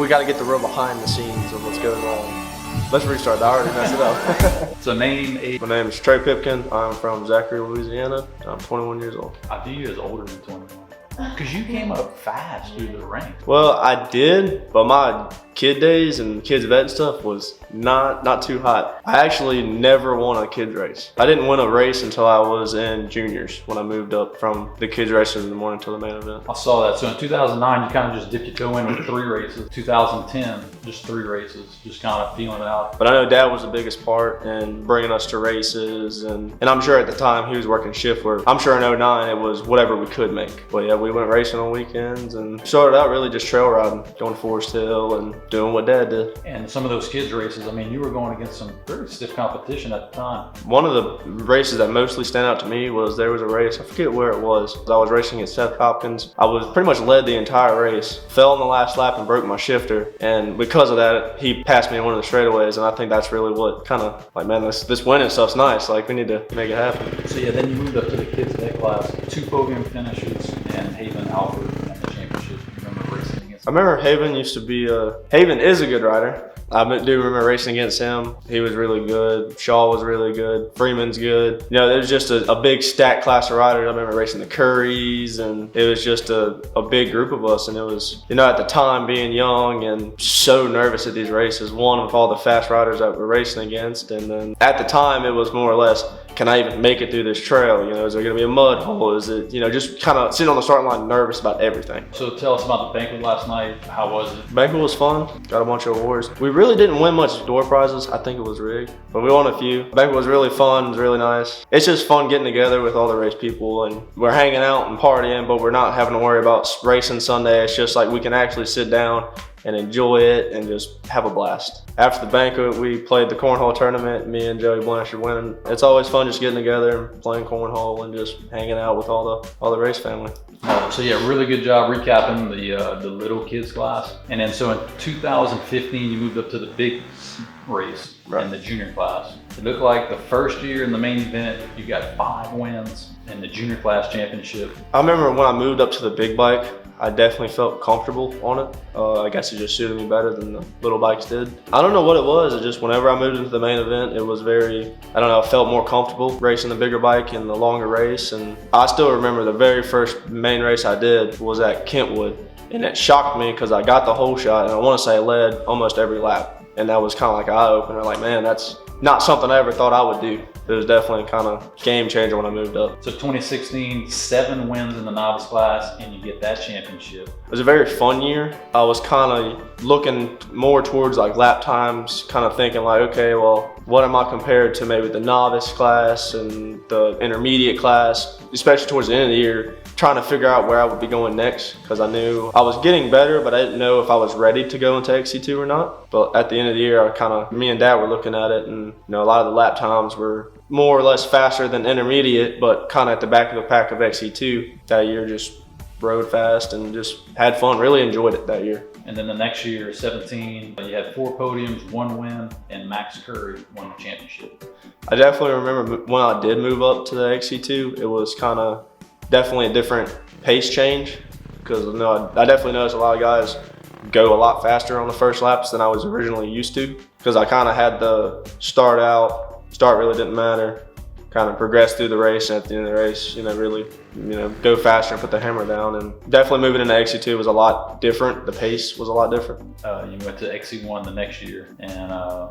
we got to get the real behind the scenes of what's going on. Let's restart. I already messed it up. So name My name is Trey Pipkin. I'm from Zachary, Louisiana. I'm 21 years old. I view you as older than 21. Because you came up fast through the ranks. Well, I did, but my kid days and kids vet and stuff was not too hot. I actually never won a kids race. I didn't win a race until I was in juniors when I moved up from the kids races in the morning to the main event. I saw that. So in 2009, you kind of just dipped your toe in with 3 races. 2010, just 3 races, just kind of feeling it out. But I know Dad was the biggest part in bringing us to races, and I'm sure at the time he was working shift work. I'm sure in 09 it was whatever we could make. But yeah, we went racing on weekends and started out really just trail riding, going to Forest Hill and doing what Dad did. And some of those kids races, I mean, you were going against some very stiff competition at the time. One of the races that mostly stand out to me was there was a race, I forget where it was. I was racing against Trey Pipkin. I was pretty much led the entire race, fell in the last lap and broke my shifter. And because of that, he passed me in one of the straightaways. And I think that's really what kind of like, man, this winning stuff's nice. Like, we need to make it happen. So yeah, then you moved up to the kids vet class, 2 podium finishes, and Haven Alford at the championship. You remember racing against him? I remember Haven used to be Haven is a good rider. I do remember racing against him. He was really good. Shaw was really good. Freeman's good. You know, there was just a big stacked class of riders. I remember racing the Currys, and it was just a big group of us. And it was, you know, at the time being young and so nervous at these races, one with all the fast riders that we're racing against. And then at the time, it was more or less, can I even make it through this trail? You know, is there going to be a mud hole? Is it, you know, just kind of sitting on the starting line nervous about everything. So tell us about the banquet last night. How was it? Banquet was fun. Got a bunch of awards. We really didn't win much door prizes. I think it was rigged, but we won a few. Banquet was really fun. It was really nice. It's just fun getting together with all the race people, and we're hanging out and partying, but we're not having to worry about racing Sunday. It's just like we can actually sit down and enjoy it and just have a blast. After the banquet, we played the cornhole tournament, me and Joey Blanchard winning. It's always fun just getting together and playing cornhole and just hanging out with all the race family. So yeah, really good job recapping the little kids class. And then so in 2015, you moved up to the big race in the junior class. It looked like the first year in the main event, you got 5 wins in the junior class championship. I remember when I moved up to the big bike, I definitely felt comfortable on it. I guess it just suited me better than the little bikes did. I don't know what it was. It just, whenever I moved into the main event, it was very, I don't know, I felt more comfortable racing the bigger bike and the longer race. And I still remember the very first main race I did was at Kentwood. And it shocked me because I got the whole shot, and I want to say I led almost every lap. And that was kind of like an eye-opener, like, man, that's not something I ever thought I would do. It was definitely kind of game changer when I moved up. So 2016, 7 wins in the novice class, and you get that championship. It was a very fun year. I was kind of looking more towards like lap times, kind of thinking like, okay, well, what am I compared to maybe the novice class and the intermediate class, especially towards the end of the year, trying to figure out where I would be going next, because I knew I was getting better, but I didn't know if I was ready to go into XC2 or not. But at the end of the year, me and Dad were looking at it, and you know, a lot of the lap times were more or less faster than intermediate, but kind of at the back of the pack of XC2 that year. Just rode fast and just had fun, really enjoyed it that year. And then the next year, 17, you had 4 podiums, 1 win, and Max Curry won the championship. I definitely remember when I did move up to the XC2, it was kind of definitely a different pace change, because you know, I definitely noticed a lot of guys go a lot faster on the first laps than I was originally used to, because I kind of had the start really didn't matter, kind of progress through the race, and at the end of the race, you know, really, you know, go faster and put the hammer down. And definitely moving into XC2 was a lot different. The pace was a lot different. You went to XC1 the next year, and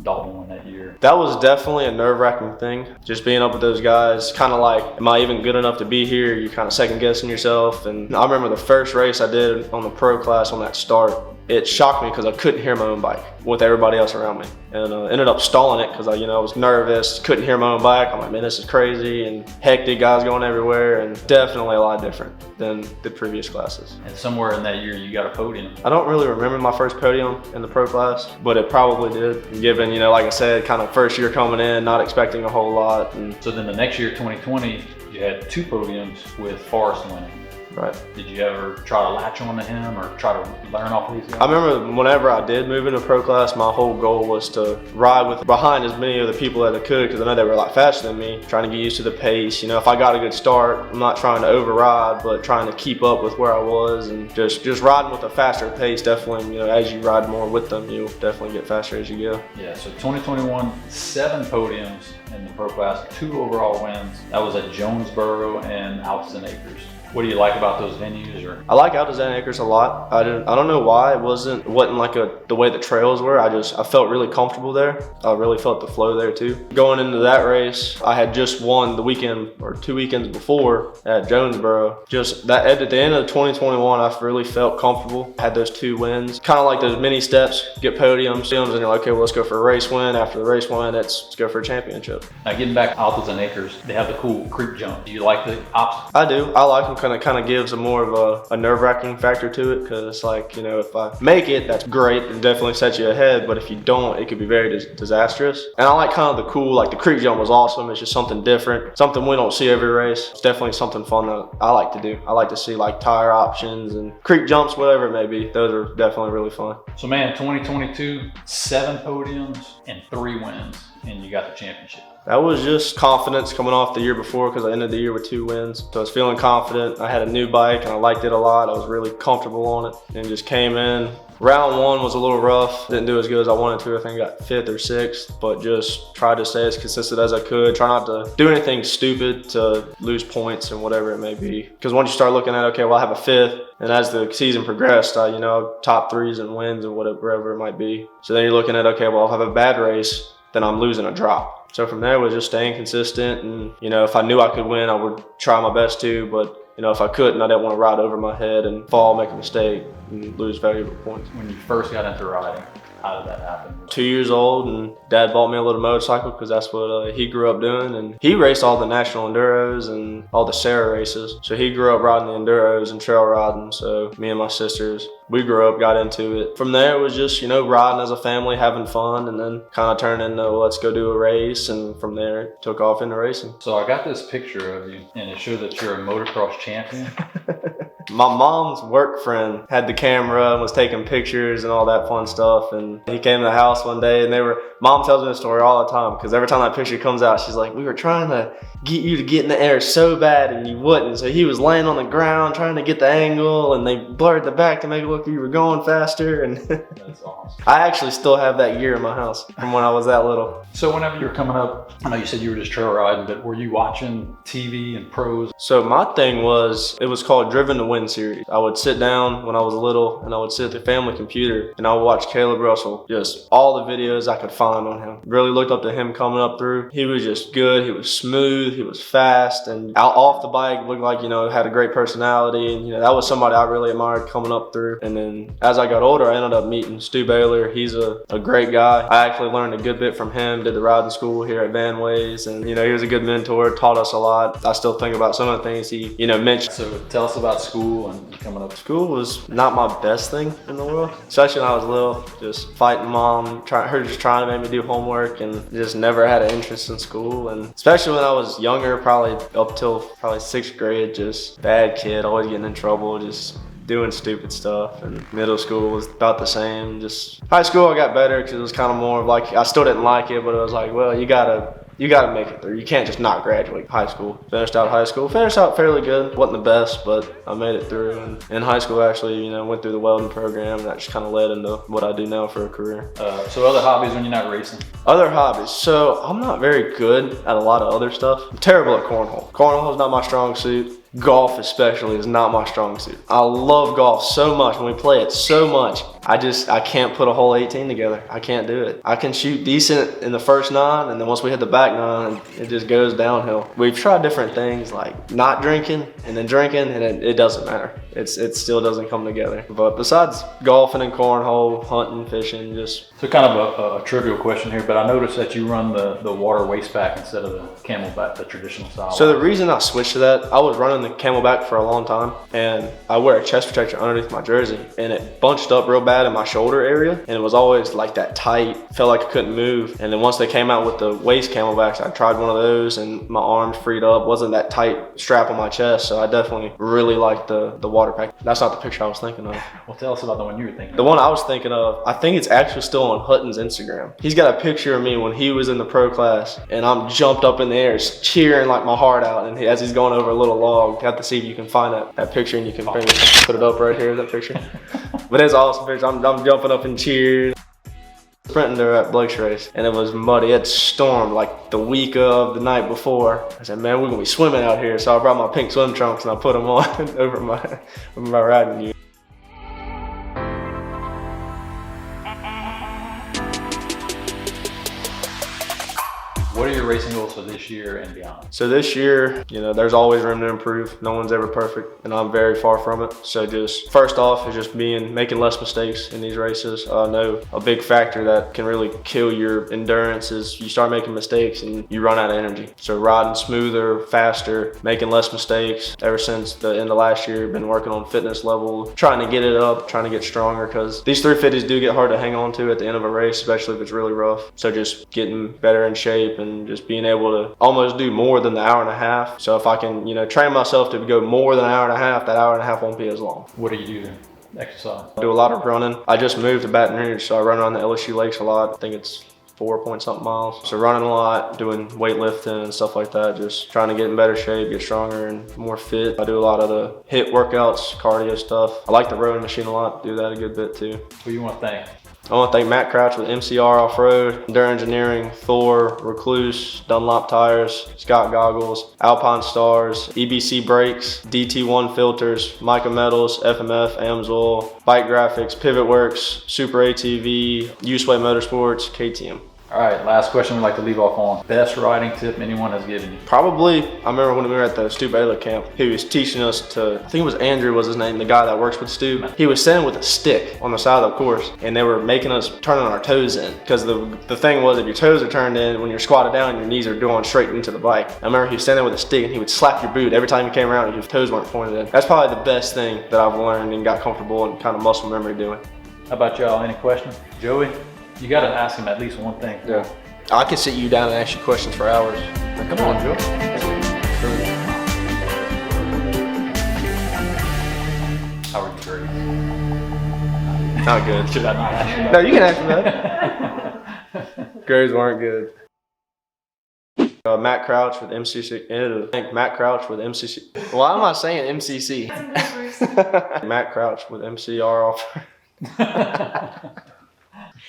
Dalton won that year. That was definitely a nerve-wracking thing. Just being up with those guys, kind of like, am I even good enough to be here? You're kind of second-guessing yourself. And I remember the first race I did on the pro class on that start, it shocked me because I couldn't hear my own bike with everybody else around me, and ended up stalling it because I was nervous, couldn't hear my own bike. I'm like, man, this is crazy and hectic, guys going everywhere, and definitely a lot different than the previous classes. And somewhere in that year, you got a podium. I don't really remember my first podium in the pro class, but it probably did, given, you know, like I said, kind of first year coming in, not expecting a whole lot. And so then the next year, 2020, you had 2 podiums with Forrest winning. Right. Did you ever try to latch on to him or try to learn off of these guys? I remember whenever I did move into pro class, my whole goal was to ride with behind as many of the people as I could, because I know they were a lot faster than me, trying to get used to the pace. You know, if I got a good start, I'm not trying to override, but trying to keep up with where I was, and just riding with a faster pace. Definitely, you know, as you ride more with them, you'll definitely get faster as you go. Yeah, so 2021, 7 podiums in the pro class, 2 overall wins. That was at Jonesboro and Alton Acres. What do you like about those venues? Or I like Alton Acres a lot. I don't know why it wasn't like the way the trails were. I felt really comfortable there. I really felt the flow there too. Going into that race, I had just won the weekend or 2 weekends before at Jonesboro. Just that at the end of 2021, I really felt comfortable. I had those 2 wins, kind of like those mini steps, get podiums, and you're like, okay, well, let's go for a race win. After the race win, let's go for a championship. now getting back to Alton Acres, they have the cool creek jump. Do you like the opposite? I do. I like them. Kind of gives a more of a nerve-wracking factor to it, because it's like, you know, if I make it, that's great and definitely sets you ahead, but if you don't, it could be very disastrous. And I like kind of the cool, like the creek jump was awesome. It's just something different, something we don't see every race. It's definitely something fun that I like to do. I like to see like tire options and creek jumps, whatever it may be. Those are definitely really fun. So man, 2022, 7 podiums and 3 wins, and you got the championship. That was just confidence coming off the year before, because I ended the year with 2 wins. So I was feeling confident. I had a new bike and I liked it a lot. I was really comfortable on it and just came in. Round 1 was a little rough. Didn't do as good as I wanted to. I think I got 5th or 6th, but just tried to stay as consistent as I could. Try not to do anything stupid to lose points and whatever it may be. Because once you start looking at, okay, well, I have a 5th, and as the season progressed, you know, top 3s and wins and whatever it might be. So then you're looking at, okay, well, if I have a bad race, then I'm losing a drop. So from there, it was just staying consistent, and, you know, if I knew I could win, I would try my best to, but, you know, if I couldn't, I didn't want to ride over my head and fall, make a mistake, and lose valuable points. When you first got into riding, how did that happen? 2 years old, and Dad bought me a little motorcycle because that's what he grew up doing, and he raced all the national enduros and all the Sarah races. So he grew up riding the enduros and trail riding. So me and my sisters, we grew up, got into it. From there, it was just, you know, riding as a family, having fun, and then kind of turned into, well, let's go do a race. And from there, it took off into racing. So I got this picture of you, and it shows that you're a motocross champion. My mom's work friend had the camera and was taking pictures and all that fun stuff. And he came to the house one day, and Mom tells me the story all the time, because every time that picture comes out, she's like, we were trying to get you to get in the air so bad and you wouldn't. So he was laying on the ground trying to get the angle, and they blurred the back to make it look like you were going faster. And That's awesome. I actually still have that gear in my house from when I was that little. So whenever you were coming up, I know you said you were just trail riding, but were you watching TV and pros? So my thing was, it was called Driven to Win series. I would sit down when I was little, and I would sit at the family computer, and I would watch Caleb Russell, just all the videos I could find on him. Really looked up to him coming up through. He was just good. He was smooth. He was fast, and out off the bike looked like, you know, had a great personality. And, you know, that was somebody I really admired coming up through. And then as I got older, I ended up meeting Stu Baylor. He's a great guy. I actually learned a good bit from him. Did the riding school here at Banquet, and, you know, he was a good mentor, taught us a lot. I still think about some of the things he, you know, mentioned. So tell us about school and coming up. School was not my best thing in the world, especially when I was little. Just fighting mom, her just trying to make me do homework, and just never had an interest in school. And especially when I was younger, probably up till probably 6th grade, just bad kid, always getting in trouble, just doing stupid stuff. And middle school was about the same. Just high school, I got better because it was kind of more of like, I still didn't like it, but it was like, well, you gotta make it through. You can't just not graduate high school. Finished out fairly good. Wasn't the best, but I made it through. And in high school, actually, you know, went through the welding program, and that just kind of led into what I do now for a career. So other hobbies when you're not racing? Other hobbies. So I'm not very good at a lot of other stuff. I'm terrible at cornhole. Cornhole is not my strong suit. Golf especially is not my strong suit. I love golf so much. When we play it so much, I can't put a whole 18 together. I can't do it. I can shoot decent in the first 9, and then once we hit the back 9, it just goes downhill. We've tried different things like not drinking and then drinking, and it doesn't matter. It still doesn't come together. But besides golfing and cornhole, hunting, fishing, just... So kind of a trivial question here, but I noticed that you run the water waist pack instead of the Camelback, the traditional style. So the reason I switched to that, I was running the Camelback for a long time, and I wear a chest protector underneath my jersey, and it bunched up real bad bad in my shoulder area, and it was always like that tight, felt like I couldn't move. And then once they came out with the waist camelbacks, I tried one of those and my arms freed up. Wasn't that tight strap on my chest, so I definitely really liked the water pack. That's not the picture I was thinking of. Well, tell us about the one you were thinking The one I was thinking of, I think it's actually still on Hutton's Instagram. He's got a picture of me when he was in the pro class, and I'm jumped up in the air, cheering like my heart out, and as he's going over a little log. You have to see if you can find that picture, and you can put it up right here, that picture. But it's an awesome picture. I'm jumping up and cheering. Sprinting there at Blake's race, and it was muddy. It stormed like the week of the night before. I said, man, we're gonna be swimming out here. So I brought my pink swim trunks and I put them on over my riding gear. What are your racing goals for this year and beyond? So this year, there's always room to improve. No one's ever perfect, and I'm very far from it. So just first off is just making less mistakes in these races. I know a big factor that can really kill your endurance is you start making mistakes and you run out of energy. So riding smoother, faster, making less mistakes. Ever since the end of last year, I've been working on fitness level, trying to get it up, trying to get stronger, because these 350s do get hard to hang on to at the end of a race, especially if it's really rough. So just getting better in shape and just being able to almost do more than the hour and a half. So if I can, train myself to go more than an hour and a half, that hour and a half won't be as long. What do you do to exercise? I do a lot of running. I just moved to Baton Rouge, so I run around the LACC lakes a lot. I think it's 4-point-something miles. So running a lot, doing weightlifting and stuff like that, just trying to get in better shape, get stronger and more fit. I do a lot of the HIIT workouts, cardio stuff. I like the rowing machine a lot, do that a good bit too. Who you want to thank? I want to thank Matt Crouch with MCR Off-Road, Enduro Engineering, Thor, Recluse, Dunlop Tires, Scott Goggles, Alpine Stars, EBC Brakes, DT1 Filters, Mica Metals, FMF, Amsoil, Bike Graphics, Pivot Works, Super ATV, Useway Motorsports, KTM. All right, last question we'd like to leave off on. Best riding tip anyone has given you? Probably, I remember when we were at the Stu Baylor camp, he was teaching us I think it was Andrew was his name, the guy that works with Stu. He was standing with a stick on the side of the course, and they were making us turning our toes in. Because the thing was, if your toes are turned in, when you're squatted down, your knees are going straight into the bike. I remember he was standing with a stick, and he would slap your boot every time you came around and your toes weren't pointed in. That's probably the best thing that I've learned and got comfortable and kind of muscle memory doing. How about y'all? Any questions? Joey, you got to ask him at least one thing. Yeah. I could sit you down and ask you questions for hours. Come on, Joe. How are you, Greg? Not good. Should I not ask you that? No, you can ask me that. Grades weren't good. Matt Crouch with MCC. Thank Matt Crouch with MCC. Why am I saying MCC? Matt Crouch with MCR off.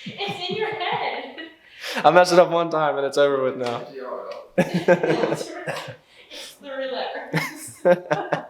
It's in your head. I messed it up one time and it's over with now. It's 3 letters.